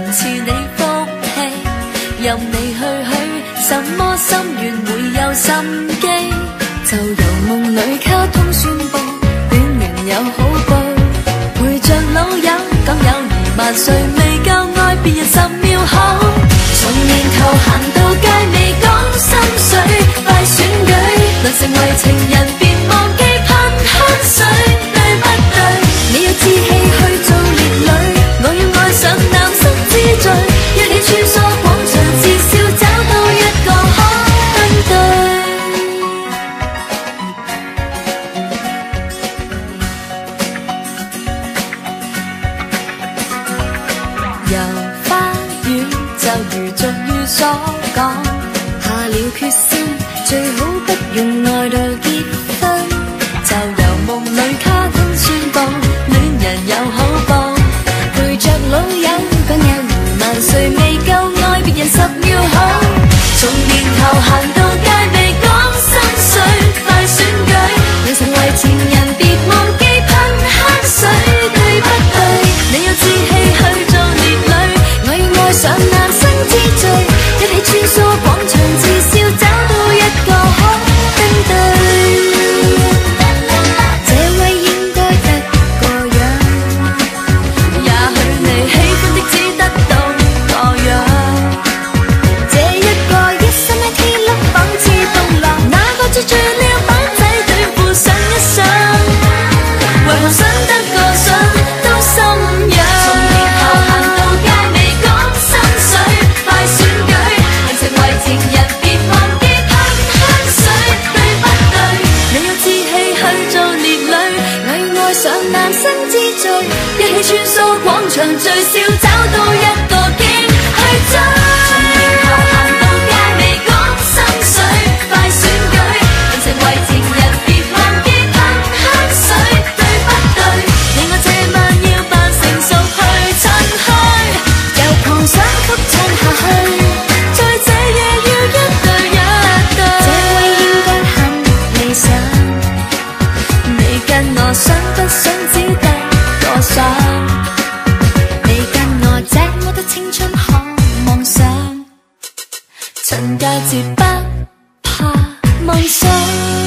人賜你福氣，任你去許，什麼心願會有心機，就由夢裏卡通宣佈，戀人有好報，陪着老友敢有疑萬歲，未夠愛別人10秒後，從年頭行到街未講心水，快選舉能成為情人別忘記噴香水，對不對？你有志氣去做烈女，我要愛上男生之最，一起穿梭廣場，至少找到一個可登對。遊花園就如俗語所講，下了決心，最好不用愛到結婚，就由夢裏卡通宣佈，戀人有好報，陪着老友講友誼萬歲，未夠愛別人10秒好，從年頭行到街未講心水，快選舉能成為情人別忘記噴香水，對不對？你有志氣去做烈女，我要愛上男生之最，一起穿梭廣場，至少找到一個可登對。這位應該得個樣，也許你喜歡的只得到個樣。這一個一身一天粒仿似棟梁，哪個着住了板仔短褲想一想，為何想得個想都心癢。從年頭行到街未講心水，快選舉能成為情人別忘記噴香水，對不對？你有志氣去做烈女，我要愛上男生之最，一起穿梭廣場，最少找到一個景去追。從年頭行到街未講心水，快選舉能成為情人別忘記噴香水，對不對？你我這晚要扮成熟去趁墟，由狂想曲唱下去，在這夜要一對一對。這位應該很理想，你跟我想不想只得個想，你跟我這麼多青春可妄想，趁佳節不怕夢想。